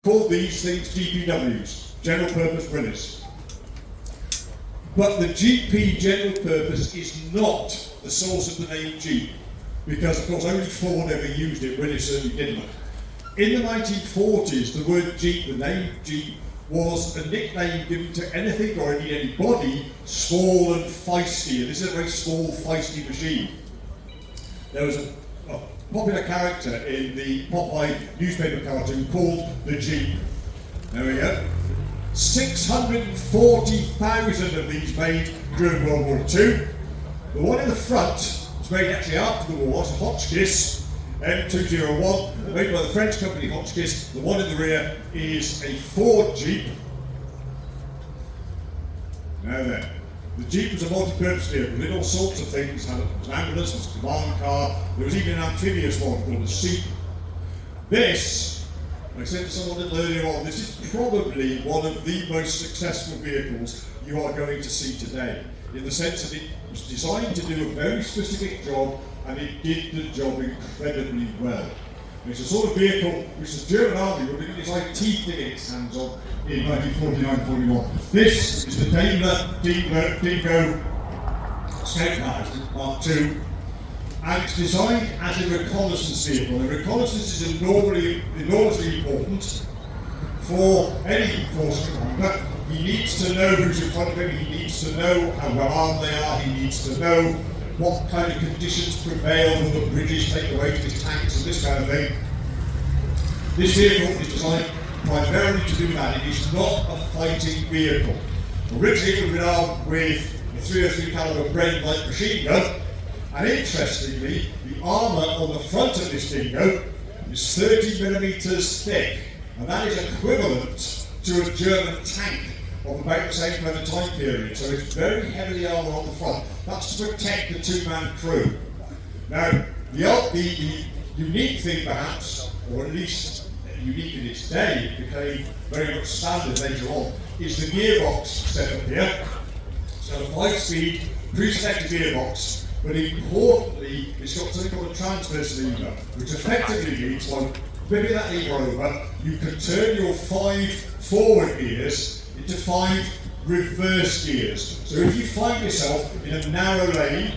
called these things GPWs, General Purpose Willys. But the GP General Purpose is not the source of the name Jeep, because of course only Ford ever used it, Willys certainly didn't. In the 1940s, the word Jeep, the name Jeep, was a nickname given to anything or anybody small and feisty, and this is a very small, feisty machine. There was a popular character in the Popeye newspaper cartoon called the Jeep. There we go. 640,000 of these made during World War II. The one in the front was made actually after the war, it's a Hotchkiss M201, made by the French company Hotchkiss. The one in the rear is a Ford Jeep. Now then, the Jeep was a multi-purpose vehicle, did all sorts of things. It was an ambulance, it was a command car, there was even an amphibious one called a Seep. This, I said to someone a little earlier on, this is probably one of the most successful vehicles you are going to see today, in the sense that it was designed to do a very specific job, and it did the job incredibly well. It's a sort of vehicle which the German army were getting its teeth in its hands on in 1949-41. This is the Daimler Dingo Scout Mark II, and it's designed as a reconnaissance vehicle. And reconnaissance is enormously important for any force commander. He needs to know who's in front of him, he needs to know how well armed they are, he needs to know what kind of conditions prevail, will the British take away to his tanks and this kind of thing. This vehicle is designed primarily to do that. It is not a fighting vehicle. Originally it would have been armed with a 303 caliber Bren light machine gun, and interestingly, the armour on the front of this Dingo is 30mm thick, and that is equivalent to a German tank of about the same kind of time period. So it's very heavily armoured on the front. That's to protect the two-man crew. Now, the unique thing perhaps, or at least unique in its day, it became very much standard later on, is the gearbox setup here. So a 5-speed pre-selected gearbox, but importantly, it's got something called a transverse lever, which effectively means by flipping that lever over, you can turn your 5 forward gears into 5 reverse gears. So if you find yourself in a narrow lane,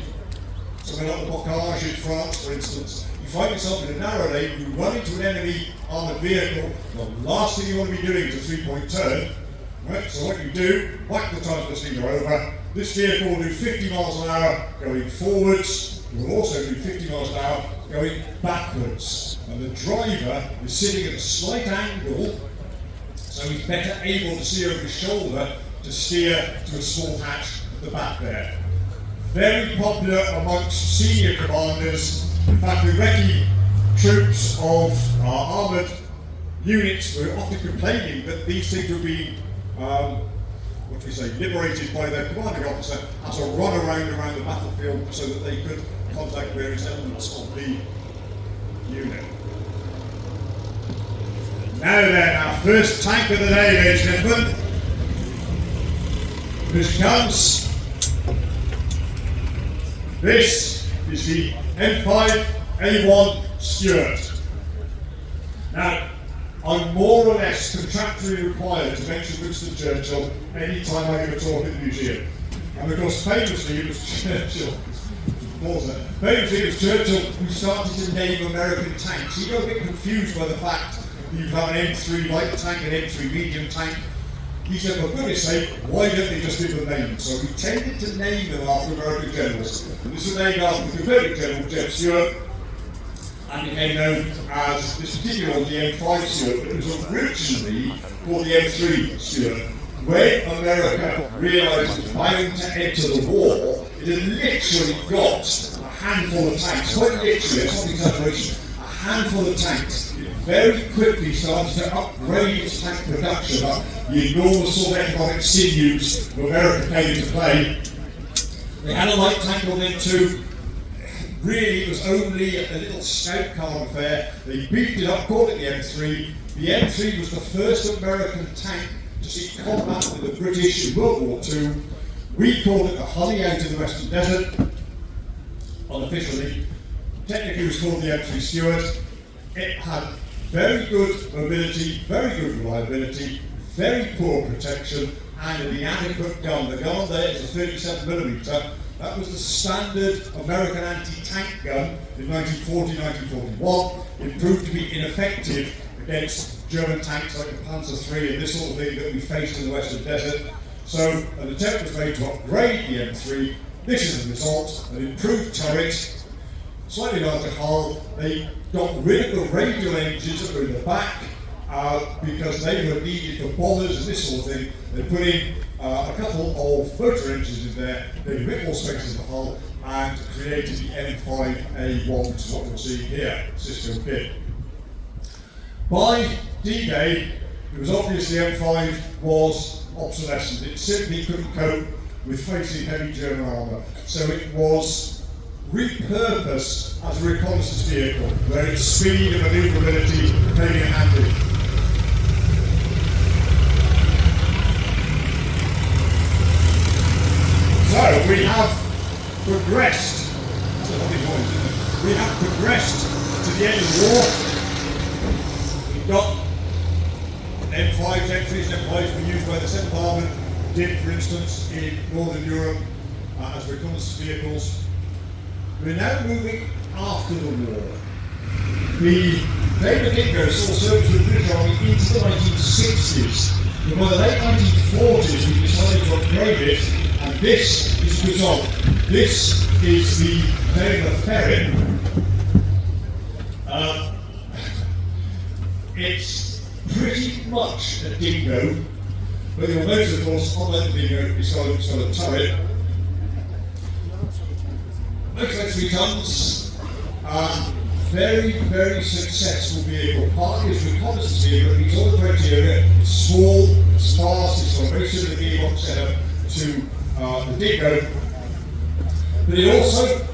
somewhere like the Bocage in France for instance, you find yourself in a narrow lane, you run into an enemy armoured vehicle, the last thing you want to be doing is a 3-point turn. Right? So what you do, whack the transverse lever over, this vehicle will do 50 miles an hour going forwards, it will also do 50 miles an hour going backwards. And the driver is sitting at a slight angle, so he's better able to see over his shoulder to steer to a small hatch at the back there. Very popular amongst senior commanders. In fact, the Iraqi troops of our armoured units were often complaining that these things were being, liberated by their commanding officer as a run around the battlefield so that they could contact various elements of the unit. Now then, our first tank of the day, ladies and gentlemen. This comes. This is the M5A1 Stuart. Now, I'm more or less contractually required to mention Winston Churchill any time I give a talk at the museum. And of course, famously it was Churchill. Famously it was Churchill who started to name American tanks. He got a bit confused by the fact you have an M3 light tank, an M3 medium tank. He said, for goodness sake, why don't they just give them names? So we tended to name them after American generals. And this was named after the Confederate General Jeb Stuart, and became known as this particular one, the M5 Stuart, but it was originally called the M3 Stuart. When America realised it was bound to enter the war, it had literally got a handful of tanks, quite literally, it's not an exaggeration, a handful of tanks. Very quickly started to upgrade its tank production up. The enormous sort of economic sinews of America came into play. They had a light tank on them too. Really, it was only a little scout car affair. They beefed it up, called it the M3. The M3 was the first American tank to see combat with the British in World War II. We called it the Honey out of the Western Desert, unofficially. Technically it was called the M3 Stuart. It had very good mobility, very good reliability, very poor protection, and an inadequate gun. The gun there is a 37mm. That was the standard American anti-tank gun in 1940-1941. It proved to be ineffective against German tanks like the Panzer III and this sort of thing that we faced in the Western Desert. So an attempt was made to upgrade the M3. This is the result: an improved turret, slightly larger hull. They got rid of the radial engines that were in the back because they were needed for bombers and this sort of thing. They put in a couple of motor engines in there, made a bit more space in the hull, and created the M5A1, which is what you're seeing here, Cisco kit. By D-Day, it was obvious the M5 was obsolescent. It simply couldn't cope with facing heavy German armour. So it was repurposed as a reconnaissance vehicle, where its speed and manoeuvrability came in handy. So we have progressed. That's a lovely point, isn't it? We have progressed to the end of the war. We've got M5s, M3s, M5s were used by the 7th Armored, did, for instance, in Northern Europe as reconnaissance vehicles. We're now moving after the war. The David Dingo saw service with the British Army into the 1960s. But by the late 1940s, we decided to upgrade it, and this is the result. This is the David Ferret. It's pretty much a Dingo, but you'll notice, of course, unlike the Dingo, it's got a turret. Looks like 3 tons. Very, very successful vehicle. Partly as a reconnaissance vehicle, it meets all the criteria. It's small, it's fast, it's got a very similar gearbox setup to the Dingo. But it also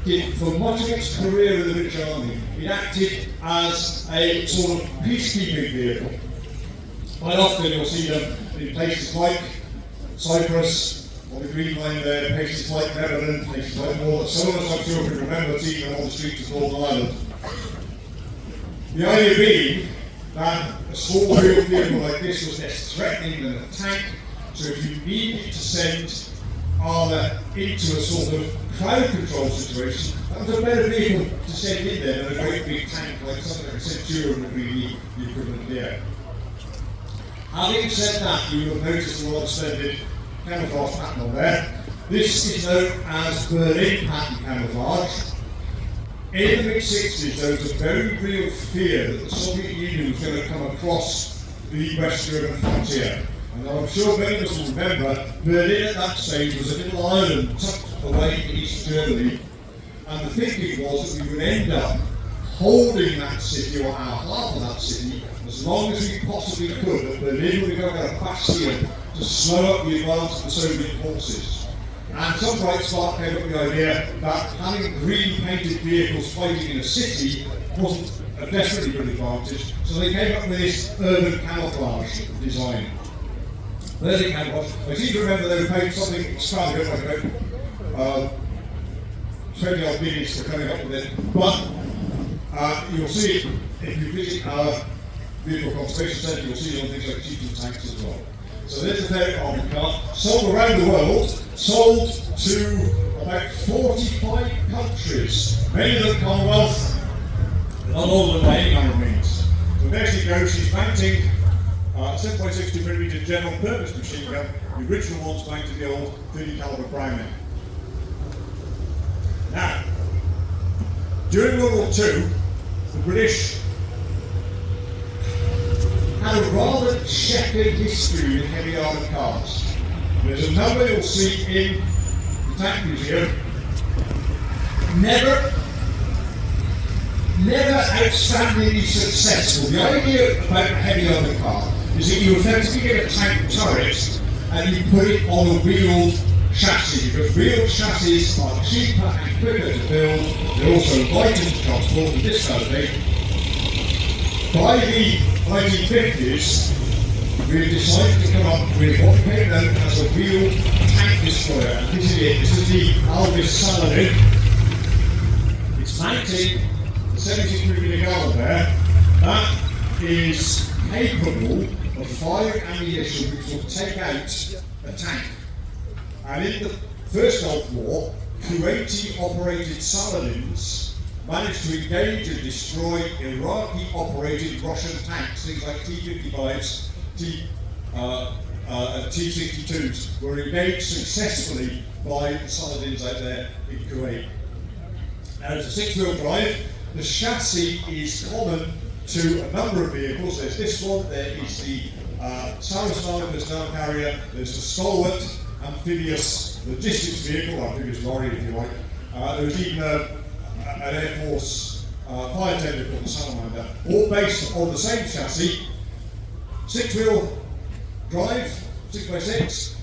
did, for much of its career in the British Army, it acted as a sort of peacekeeping vehicle. Quite often you'll see them in places like Cyprus, on the Green Line there, places like Lebanon, places like Northern. Some of us, I'm sure, can remember seeing them on the streets of Northern Ireland. The idea being that a small wheeled vehicle like this was less threatening than a tank, so if you needed to send armour into a sort of crowd control situation, that was a better vehicle to send in there than a great big tank like something like a Centurion would be the equivalent here. Having said that, you will have noticed a lot of splendid camouflage pattern on there. This is known as Berlin pattern camouflage. In the mid-60s, there was a very real fear that the Soviet Union was going to come across the West German frontier. And I'm sure many of us will remember, Berlin at that stage was a little island tucked away in East Germany. And the thinking was that we would end up holding that city, or our half of that city, as long as we possibly could, that Berlin would become a bastion to slow up the advance of the Soviet forces. And some bright spark came up with the idea that having green painted vehicles fighting in a city wasn't a desperately good advantage, so they came up with this urban camouflage design. Berlin camouflage. I seem to remember they were paid something extravagant, like about 20 odd millions for coming up with it. But you'll see it if you visit our vehicle conservation centre, you'll see it on things like jeeps and tanks as well. So there's a Ferret army car, sold around the world, sold to about 45 countries, many of them Commonwealth, not all of them by any kind of means. So there she goes, she's mounting a 7.62mm general purpose machine gun, the original one's mounted the old 30 caliber Browning. Now, during World War II, the British had a rather checkered history with heavy armoured cars. There's a number you'll see in the Tank Museum. Never outstandingly successful. The idea about a heavy armoured car is that you effectively get a tank turret and you put it on a wheeled chassis, because wheeled chassis are cheaper and quicker to build. They're also lighter to transport than this kind of thing. By the 1950s, we decided to come up with what became known as a wheeled tank destroyer. And this is it. This is the Alvis Saladin. It's mounting the 72mm gun there. That is capable of firing ammunition which will take out a tank. And in the First Gulf War, Kuwaiti-operated Saladins managed to engage and destroy Iraqi-operated Russian tanks, things like T-55s, and T-62s were engaged successfully by the Saladins out there in Kuwait. Now, it's a six-wheel drive. The chassis is common to a number of vehicles. There's this one, there is the Saracen Olympus down carrier, there's the stalwart amphibious logistics vehicle, amphibious lorry if you like. There's even an Air Force fire tender called the Salamander, all based on the same chassis, six-wheel drive, 6x6,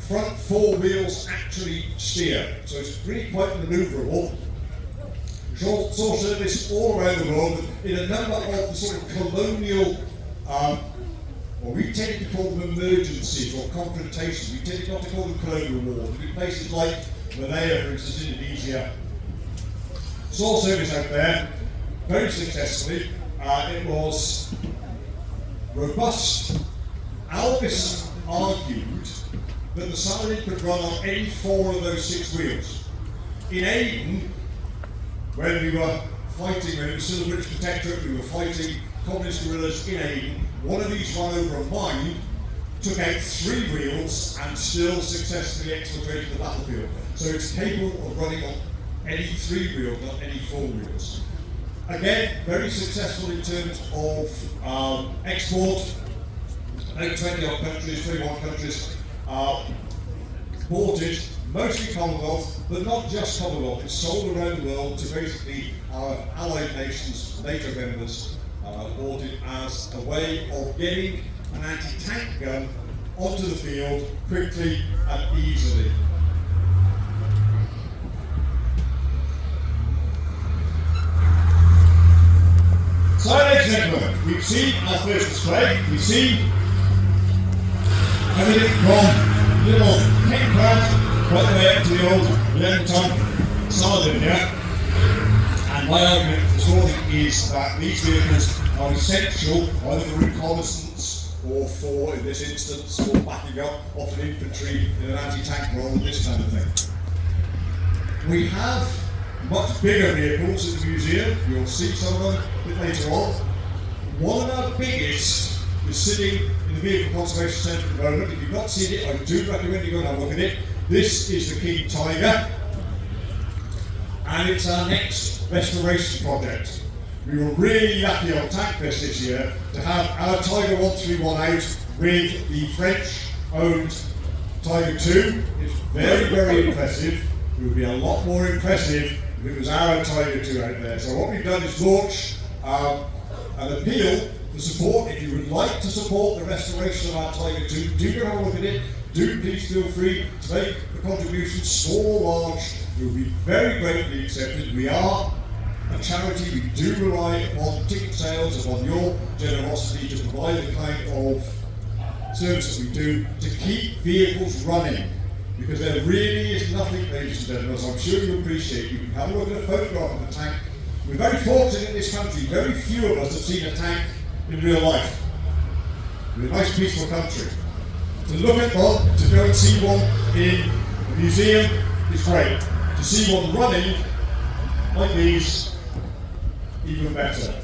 front four wheels actually steer, so it's really quite manoeuvrable. Saw service all around the world in a number of the sort of colonial, or we tend to call them emergencies or confrontations. We tend not to call them colonial wars. In places like Malaya, for instance, Indonesia, saw service out there very successfully. It was robust. Alvis argued that the Saladin could run on any four of those six wheels. In Aden, when we were fighting, when it was still a British protectorate, we were fighting communist guerrillas in Aden, one of these ran over a mine, took out three wheels, and still successfully exfiltrated the battlefield. So it's capable of running on any three wheels, not any four wheels. Again, very successful in terms of export. About 20-odd countries, 21 countries bought it, mostly Commonwealth, but not just Commonwealth. It's sold around the world to basically our allied nations, NATO members, bought it as a way of getting an anti-tank gun onto the field quickly and easily. So, ladies and gentlemen, we've seen our first display. We've seen everything from little tank craft right the way up to the old 11-ton Saladin here. And my argument this morning is that these vehicles are essential either for reconnaissance or for, in this instance, for backing up often infantry in an anti-tank role, this kind of thing. We have much bigger vehicles in the museum. You'll see some of them a bit later on. One of our biggest is sitting in the Vehicle Conservation Centre at the moment. If you've not seen it, I do recommend you go and have a look at it. This is the King Tiger, and it's our next restoration project. We were really lucky on TankFest this year to have our Tiger 131 out with the French-owned Tiger 2. It's very, very impressive. It would be a lot more impressive if it was our Tiger 2 out there. So what we've done is launch an appeal for support. If you would like to support the restoration of our Tiger 2, do go and have a look at it. Do please feel free to make a contribution, small or large. It will be very gratefully accepted. We are a charity. We do rely upon ticket sales, upon your generosity to provide the kind of service that we do to keep vehicles running. Because there really is nothing, ladies and gentlemen, as I'm sure you appreciate. You can have a look at a photograph of the tank. We're very fortunate in this country. Very few of us have seen a tank in real life. We're a nice, peaceful country. To look at one, to go and see one in a museum is great. To see one running like these, even better.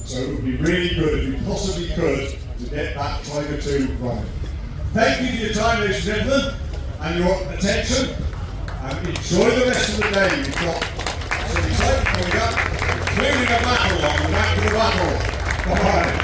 So it would be really good if you possibly could to get that Tiger 2 running. Thank you for your time, ladies and gentlemen, and your attention, and enjoy the rest of the day. We've got some excitement coming up, including a battle on the back of the battle. Bye-bye.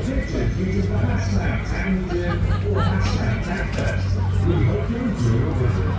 pictures using the hashtag TagMedia or hashtag TagFest. We hope you enjoy your visit.